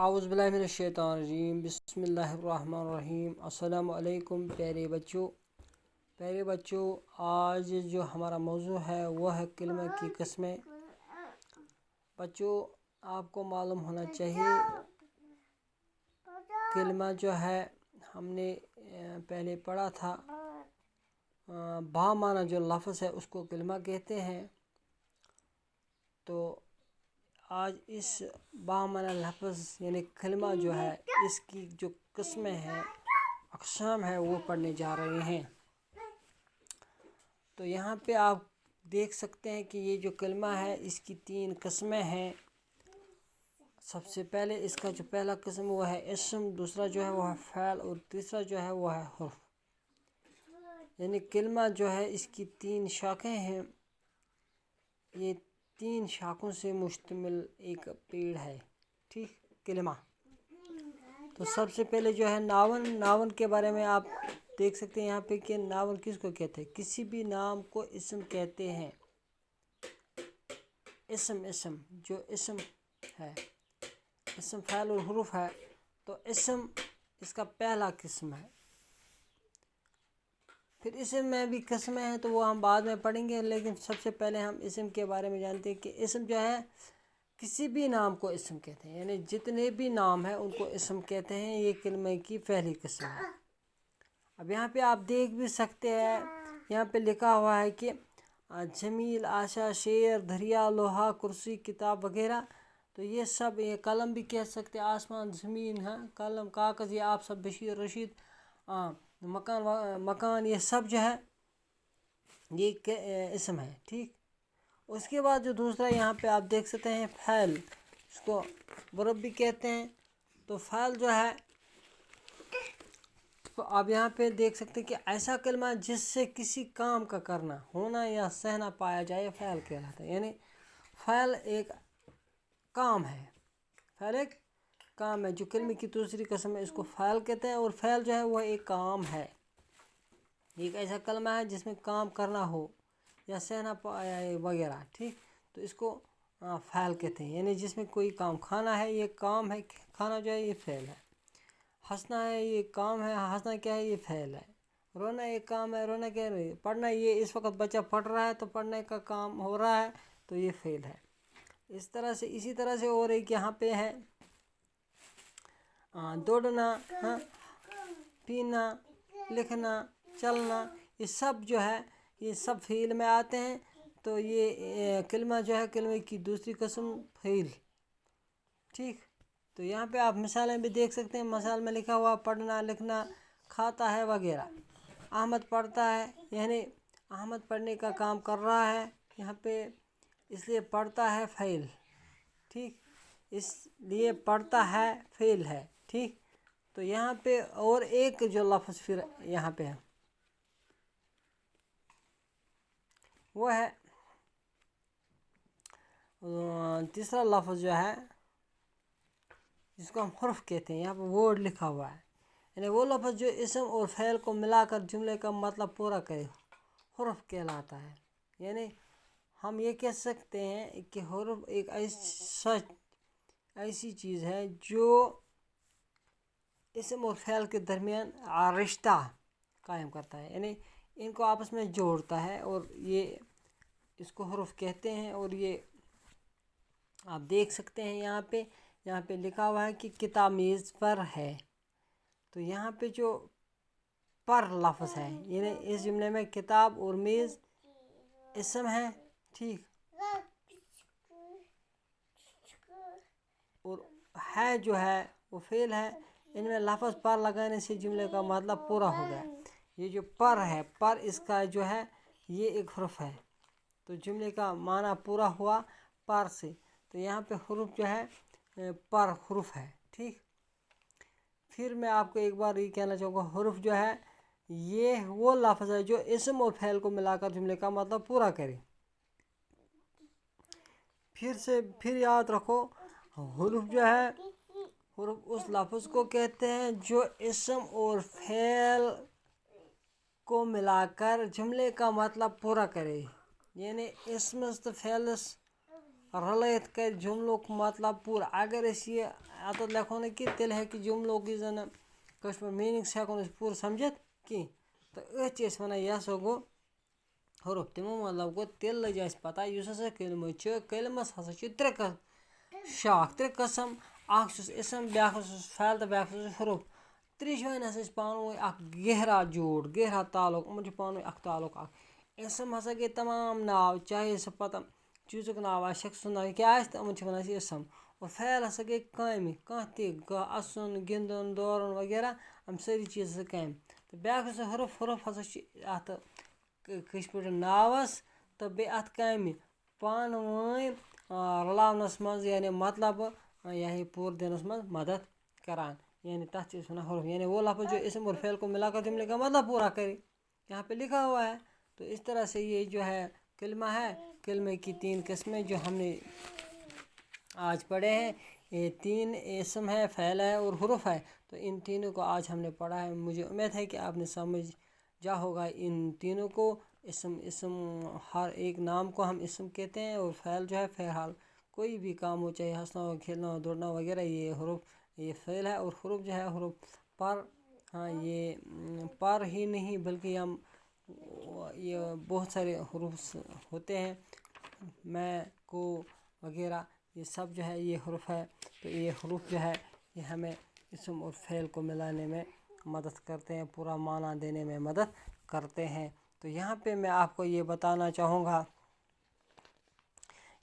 اعوذ باللہ من الشیطان الرجیم بسم اللہ الرحمن الرحیم۔ السلام علیکم پیارے بچوں، آج جو ہمارا موضوع ہے وہ ہے کلمہ کی قسمیں۔ بچوں، آپ کو معلوم ہونا چاہیے کلمہ جو ہے ہم نے پہلے پڑھا تھا، با معنی جو لفظ ہے اس کو کلمہ کہتے ہیں۔ تو آج اس با معنی لفظ یعنی کلمہ جو ہے اس کی جو قسمیں ہیں، اقسام ہیں، وہ پڑھنے جا رہے ہیں۔ تو یہاں پہ آپ دیکھ سکتے ہیں کہ یہ جو کلمہ ہے اس کی 3 قسمیں ہیں۔ سب سے پہلے اس کا جو پہلا قسم وہ ہے اسم، دوسرا جو ہے وہ ہے فعل، اور تیسرا جو ہے وہ ہے حرف۔ یعنی کلمہ جو ہے اس کی 3 شاخیں ہیں۔ یہ 3 شاخوں سے مشتمل ایک پیڑ ہے، ٹھیک، کلمہ۔ تو سب سے پہلے جو ہے ناون کے بارے میں آپ دیکھ سکتے ہیں یہاں پہ کہ ناون کس کو کہتے ہیں؟ کسی بھی نام کو اسم کہتے ہیں۔ اسم جو اسم ہے، اسم فعل اور حروف ہے، تو اسم اس کا پہلا قسم ہے۔ پھر اسم میں بھی قسمیں ہیں تو وہ ہم بعد میں پڑھیں گے، لیکن سب سے پہلے ہم اسم کے بارے میں جانتے ہیں کہ اسم جو ہے کسی بھی نام کو اسم کہتے ہیں، یعنی جتنے بھی نام ہیں ان کو اسم کہتے ہیں۔ یہ کلمے کی پہلی قسم ہے۔ اب یہاں پہ آپ دیکھ بھی سکتے ہیں، یہاں پہ لکھا ہوا ہے کہ جمیل، آشا، شیر، دریا، لوہا، کرسی، کتاب وغیرہ۔ تو یہ سب، یہ قلم بھی کہہ سکتے، آسمان، زمین، قلم، کاغذ، یہ آپ سب، بشیر، رشید، مکان، یہ سب جو ہے یہ اسم ہے، ٹھیک۔ اس کے بعد جو دوسرا یہاں پہ آپ دیکھ سکتے ہیں فعل، اس کو ورب بھی کہتے ہیں۔ تو فعل جو ہے، تو آپ یہاں پہ دیکھ سکتے ہیں کہ ایسا کلمہ جس سے کسی کام کا کرنا، ہونا یا سہنا پایا جائے، فعل کہلاتا ہے۔ یعنی فعل ایک کام ہے، فعل ایک کام ہے۔ جو کلمے کی دوسری قسم ہے اس کو فعل کہتے ہیں، اور فعل جو ہے وہ ایک کام ہے، ایک ایسا کلمہ ہے جس میں کام کرنا ہو یا سہنا پایا وغیرہ، ٹھیک۔ تو اس کو فعل کہتے ہیں، یعنی جس میں کوئی کام، کھانا ہے یہ کام ہے، کھانا جو ہے یہ فعل ہے۔ ہنسنا ہے یہ کام ہے، ہنسنا کیا ہے؟ یہ فعل ہے۔ رونا ایک کام ہے، رونا کیا ہے؟ پڑھنا، یہ اس وقت بچہ پڑھ رہا ہے تو پڑھنے کا کام ہو رہا ہے، تو یہ فعل ہے۔ اسی طرح سے اور ایک یہاں پہ ہے دوڑنا، پینا، لکھنا، چلنا، یہ سب جو ہے یہ سب فعل میں آتے ہیں۔ تو یہ کلمہ جو ہے کلمے کی دوسری قسم فعل، ٹھیک۔ تو یہاں پہ آپ مثالیں بھی دیکھ سکتے ہیں، مثال میں لکھا ہوا پڑھنا، لکھنا، کھاتا ہے وغیرہ۔ احمد پڑھتا ہے، یعنی احمد پڑھنے کا کام کر رہا ہے یہاں پہ، اس لیے پڑھتا ہے فعل، ٹھیک، اس لیے پڑھتا ہے فعل ہے، ٹھیک۔ تو یہاں پہ اور ایک جو لفظ پھر یہاں پہ ہے وہ ہے تیسرا لفظ جو ہے جس کو ہم حرف کہتے ہیں، یہاں پہ ورڈ لکھا ہوا ہے، یعنی وہ لفظ جو اسم اور فعل کو ملا کر جملے کا مطلب پورا کرے، حرف کہلاتا ہے۔ یعنی ہم یہ کہہ سکتے ہیں کہ حرف ایک ایسی چیز ہے جو اسم اور فعل کے درمیان رشتہ قائم کرتا ہے، یعنی ان کو آپس میں جوڑتا ہے، اور یہ اس کو حرف کہتے ہیں۔ اور یہ آپ دیکھ سکتے ہیں یہاں پہ لکھا ہوا ہے کہ کتاب میز پر ہے۔ تو یہاں پہ جو پر لفظ ہے، یعنی اس جملے میں کتاب اور میز اسم ہے، ٹھیک، اور ہے جو ہے وہ فعل ہے۔ ان میں لفظ پر لگانے سے جملے کا مطلب پورا ہو گیا۔ یہ جو پر ہے، پر اس کا جو ہے یہ ایک حرف ہے، تو جملے کا معنی پورا ہوا پر سے۔ تو یہاں پہ حرف جو ہے پر حرف ہے، ٹھیک۔ پھر میں آپ کو ایک بار یہ کہنا چاہوں گا، حرف جو ہے یہ وہ لفظ ہے جو اسم اور فعل کو ملا کر جملے کا مطلب پورا کرے۔ پھر یاد رکھو، حرف جو ہے، حرف اس لفظ کو کہتے ہیں جو اسم اور فعل کو ملا کر جملے کا مطلب پورا کرے، یعنی اسمس تو فعلس رلٲیِتھ کَرِ جملُک مطلب پوٗرٕ اگر أسۍ یہِ اَتَتھ لیکھو نہٕ کینٛہہ تیٚلہِ ہیٚکہِ جملُک یُس زَن کٲشِر پٲٹھۍ میٖنِنٛگ سُہ ہٮ۪کو نہٕ أسۍ پوٗرٕ سَمجھِتھ کینٛہہ تہٕ أتھۍ چھِ أسۍ وَنان یہِ ہسا گوٚو حروف تِمو مطلب گوٚو تیٚلہِ لٔج اَسہِ پَتہ یُس ہسا کلمہٕ چھُ کلمَس ہسا چھِ ترٛےٚ ترٛےٚ قٕسم اکھ چھُس اِسم بیٛاکھ ہسا چھُس فعل تہٕ بیٛاکھ ہسا چھُس حروف ترٛیشوٕنۍ ہسا چھِ پانہٕ ؤنۍ اکھ گہرا جوڑ گہرا تعلق یِمن چھُ پانہٕ ؤنۍ اکھ تعلق اکھ اِسم ہسا گٔے تمام ناو چاہے سُہ پَتہٕ چیٖزُک ناو آسہِ شخص سُنٛد ناو کیٛاہ آسہِ تہٕ یِمن چھِ وَنان أسۍ اِسم اور فعل ہسا گٔے کامہِ کانٛہہ تہِ اَسُن گِنٛدُن دورُن وغیرہ یِم سٲری چیٖز ہسا کامہِ تہٕ بیٛاکھ ہسا حروف ہسا چھِ اَتھ کٲشِر پٲٹھۍ ناوَس تہٕ بیٚیہِ اَتھ کامہِ پانہٕ ؤنۍ رلاونَس منٛز یعنی مطلبہٕ یا یہِ پوٗرٕ دِنَس منٛز مدد کران یعنی تَتھ چھِ أسۍ وَنان حروف یعنی وہ لفظ جو اسم اور فعل کو ملا کر جملے کا مطلب پورا کرے یہاں پہ لکھا ہوا ہے تو اس طرح سے یہ جو ہے کلمہ ہے کلمے کی 3 قسمیں جو ہم نے آج پڑھے ہیں یہ 3 اسم ہے فعل ہے اور حروف ہے تو ان تینوں کو آج ہم نے پڑھا ہے مجھے امید ہے کہ آپ نے سمجھا ہوگا ان تینوں کو اسم ہر ایک نام کو ہم اسم کہتے ہیں اور فعل جو ہے فعل کوئی بھی کام ہو چاہے ہنسنا ہو کھیلنا ہو دوڑنا وغیرہ یہ حروف یہ فعل ہے اور حروف جو ہے حروف پر یہ پر ہی نہیں بلکہ ہم یہ بہت سارے حروف ہوتے ہیں میں کو وغیرہ یہ سب جو ہے یہ حروف ہے تو یہ حروف جو ہے یہ ہمیں اسم اور فعل کو ملانے میں مدد کرتے ہیں پورا معنی دینے میں مدد کرتے ہیں تو یہاں پہ میں آپ کو یہ بتانا چاہوں گا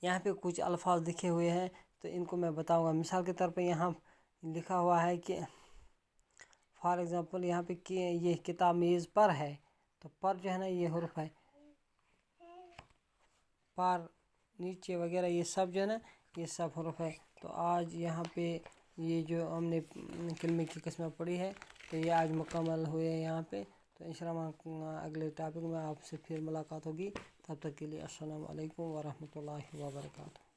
یہاں پہ کچھ الفاظ لکھے ہوئے ہیں تو ان کو میں بتاؤں گا مثال کے طور پہ یہاں لکھا ہوا ہے کہ فار ایگزامپل یہاں پہ کہ یہ کتاب میز پر ہے تو پر جو ہے نا یہ حروف ہے پر نیچے وغیرہ یہ سب جو ہے نا یہ سب حروف ہے تو آج یہاں پہ یہ جو ہم نے کلمے کی قسمیں پڑھی ہے تو یہ آج مکمل ہوئے ہیں یہاں پہ تو انشاءاللہ اگلے ٹاپک میں آپ سے پھر ملاقات ہوگی تب تک کے لیے السلام علیکم ورحمۃ اللہ وبرکاتہ